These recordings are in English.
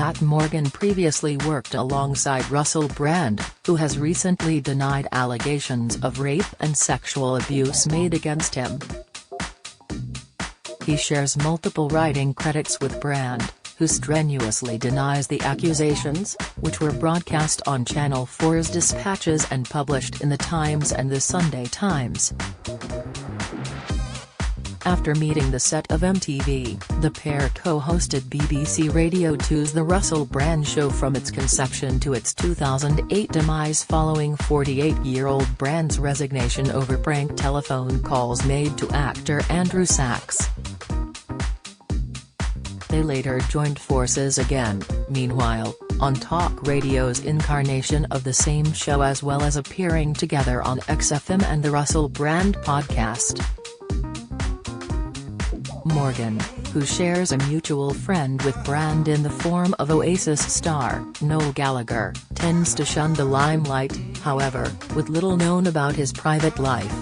Matt Morgan previously worked alongside Russell Brand, who has recently denied allegations of rape and sexual abuse made against him. He shares multiple writing credits with Brand, who strenuously denies the accusations, which were broadcast on Channel 4's Dispatches and published in The Times and The Sunday Times. After meeting the set of MTV, the pair co-hosted BBC Radio 2's The Russell Brand Show from its conception to its 2008 demise following 48-year-old Brand's resignation over prank telephone calls made to actor Andrew Sachs. They later joined forces again, meanwhile, on Talk Radio's incarnation of the same show, as well as appearing together on XFM and the Russell Brand podcast. Morgan, who shares a mutual friend with Brand in the form of Oasis star Noel Gallagher, tends to shun the limelight, however, with little known about his private life.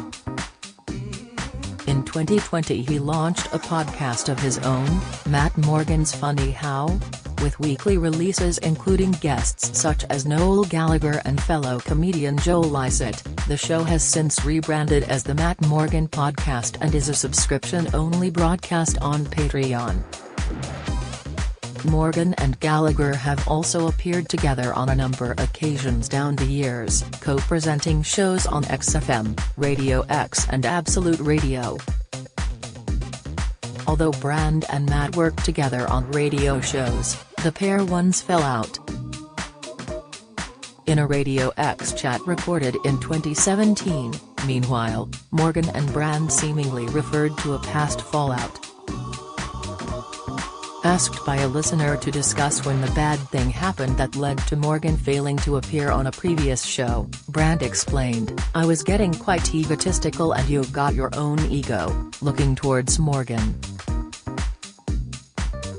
In 2020 he launched a podcast of his own, Matt Morgan's Funny How? With weekly releases including guests such as Noel Gallagher and fellow comedian Joel Lycett. The show has since rebranded as the Matt Morgan Podcast and is a subscription-only broadcast on Patreon. Morgan and Gallagher have also appeared together on a number of occasions down the years, co-presenting shows on XFM, Radio X and Absolute Radio. Although Brand and Matt worked together on radio shows, the pair once fell out. In a Radio X chat recorded in 2017, meanwhile, Morgan and Brand seemingly referred to a past fallout. Asked by a listener to discuss when the bad thing happened that led to Morgan failing to appear on a previous show, Brand explained, "I was getting quite egotistical and you've got your own ego," looking towards Morgan.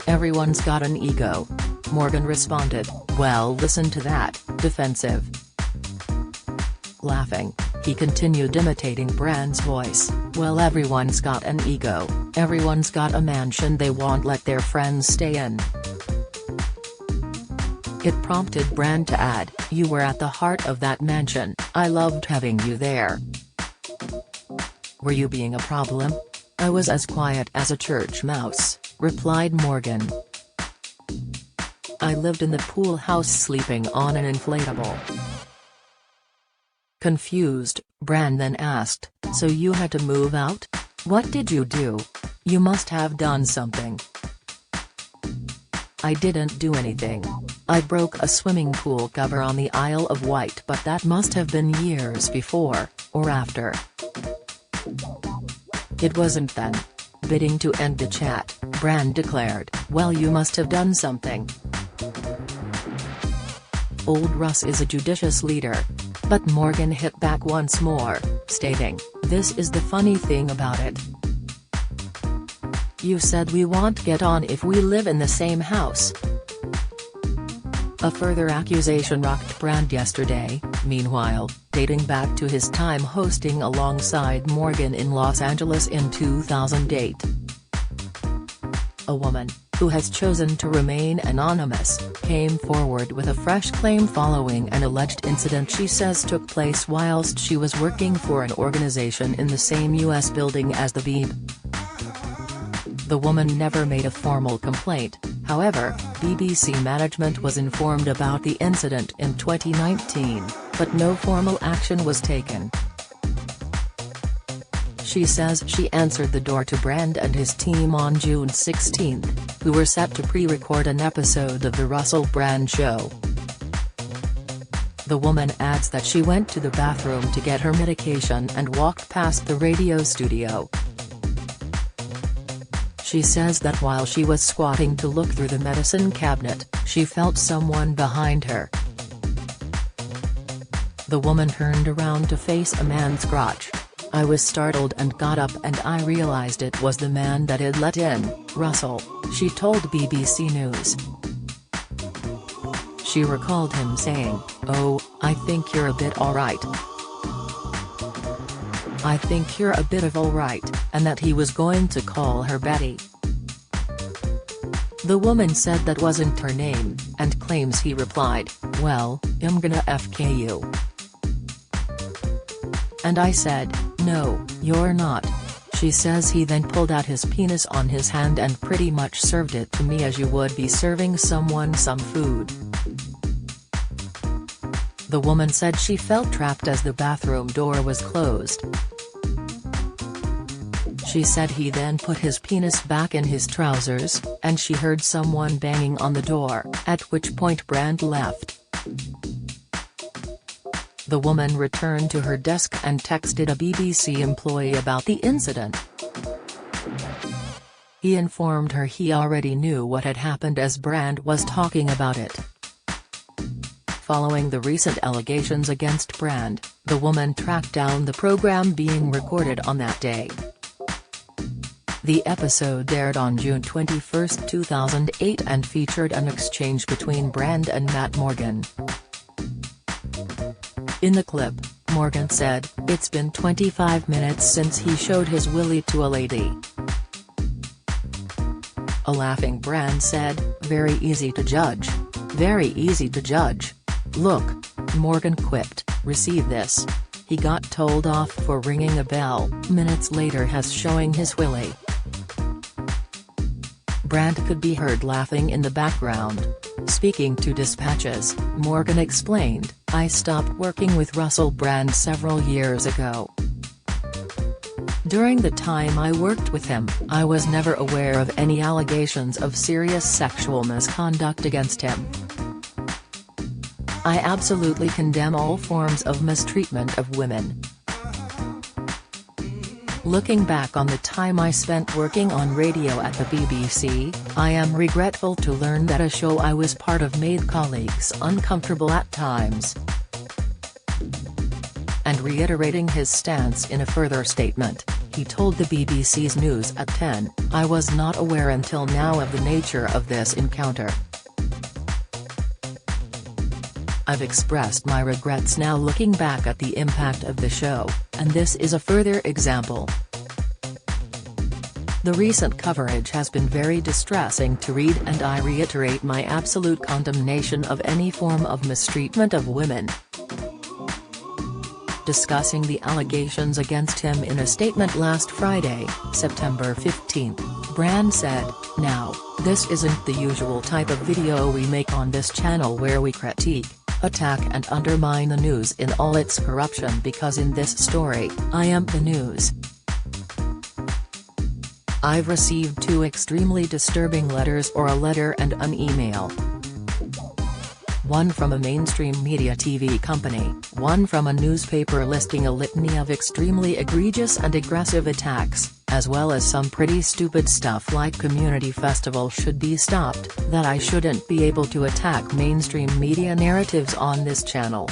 "Everyone's got an ego." Morgan responded, "Well, listen to that, defensive." Laughing, he continued imitating Brand's voice, "Well, everyone's got an ego, everyone's got a mansion they won't let their friends stay in." It prompted Brand to add, "You were at the heart of that mansion, I loved having you there." "Were you being a problem?" "I was as quiet as a church mouse," replied Morgan. "I lived in the pool house sleeping on an inflatable." Confused, Brand then asked, "So you had to move out? What did you do? You must have done something." "I didn't do anything. I broke a swimming pool cover on the Isle of Wight, but that must have been years before, or after." "It wasn't then." Bidding to end the chat, Brand declared, "Well, you must have done something." Old Russ is a judicious leader. But Morgan hit back once more, stating, "This is the funny thing about it. You said we won't get on if we live in the same house." A further accusation rocked Brand yesterday, meanwhile, dating back to his time hosting alongside Morgan in Los Angeles in 2008. A woman, who has chosen to remain anonymous, came forward with a fresh claim following an alleged incident she says took place whilst she was working for an organization in the same U.S. building as the Beeb. The woman never made a formal complaint, however, BBC management was informed about the incident in 2019, but no formal action was taken. She says she answered the door to Brand and his team on June 16, who were set to pre-record an episode of The Russell Brand Show. The woman adds that she went to the bathroom to get her medication and walked past the radio studio. She says that while she was squatting to look through the medicine cabinet, she felt someone behind her. The woman turned around to face a man's crotch. "I was startled and got up and I realized it was the man that had let in Russell," she told BBC News. She recalled him saying, "Oh, I think you're a bit alright. I think you're a bit of alright," and that he was going to call her Betty. The woman said that wasn't her name, and claims he replied, "Well, I'm gonna FK you." And I said, "No, you're not." She says he then pulled out his penis on his hand and pretty much served it to me as you would be serving someone some food. The woman said she felt trapped as the bathroom door was closed. She said he then put his penis back in his trousers, and she heard someone banging on the door, at which point Brand left. The woman returned to her desk and texted a BBC employee about the incident. He informed her he already knew what had happened as Brand was talking about it. Following the recent allegations against Brand, the woman tracked down the program being recorded on that day. The episode aired on June 21, 2008 and featured an exchange between Brand and Matt Morgan. In the clip, Morgan said, "It's been 25 minutes since he showed his willy to a lady." A laughing Brand said, "Very easy to judge. Very easy to judge. Look," Morgan quipped, "receive this. He got told off for ringing a bell, minutes later has showing his willy." Brand could be heard laughing in the background. Speaking to Dispatches, Morgan explained, "I stopped working with Russell Brand several years ago. During the time I worked with him, I was never aware of any allegations of serious sexual misconduct against him. I absolutely condemn all forms of mistreatment of women. Looking back on the time I spent working on radio at the BBC, I am regretful to learn that a show I was part of made colleagues uncomfortable at times." And reiterating his stance in a further statement, he told the BBC's News at 10, "I was not aware until now of the nature of this encounter. I've expressed my regrets now looking back at the impact of the show, and this is a further example. The recent coverage has been very distressing to read and I reiterate my absolute condemnation of any form of mistreatment of women." Discussing the allegations against him in a statement last Friday, September 15, Brand said, "Now, this isn't the usual type of video we make on this channel where we critique, attack and undermine the news in all its corruption because in this story, I am the news. I've received 2 extremely disturbing letters or a letter and an email. One from a mainstream media TV company, one from a newspaper listing a litany of extremely egregious and aggressive attacks, as well as some pretty stupid stuff like community festival should be stopped, that I shouldn't be able to attack mainstream media narratives on this channel.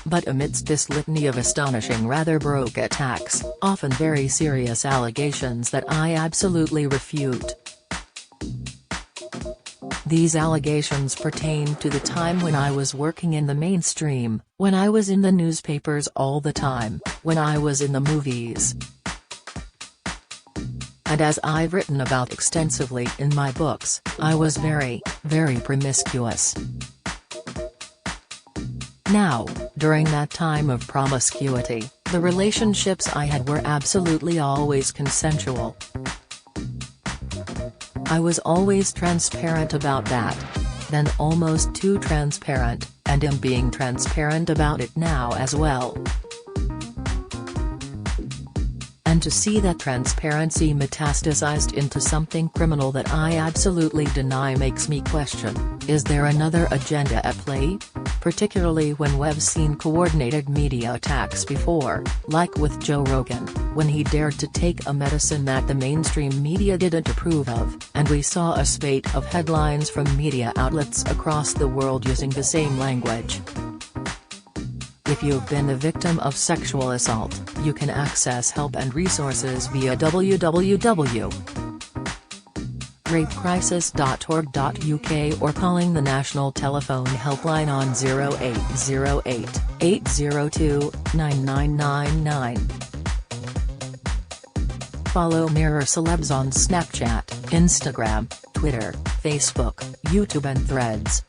But amidst this litany of astonishing rather broke attacks, often very serious allegations that I absolutely refute. These allegations pertain to the time when I was working in the mainstream, when I was in the newspapers all the time, when I was in the movies. And as I've written about extensively in my books, I was very, very promiscuous. Now, during that time of promiscuity, the relationships I had were absolutely always consensual. I was always transparent about that. Then almost too transparent, and am being transparent about it now as well. And to see that transparency metastasized into something criminal that I absolutely deny makes me question, is there another agenda at play? Particularly when we've seen coordinated media attacks before, like with Joe Rogan, when he dared to take a medicine that the mainstream media didn't approve of, and we saw a spate of headlines from media outlets across the world using the same language. If you've been the victim of sexual assault, you can access help and resources via www.rapecrisis.org.uk or calling the national telephone helpline on 0808 802 9999. Follow Mirror Celebs on Snapchat, Instagram, Twitter, Facebook, YouTube and Threads.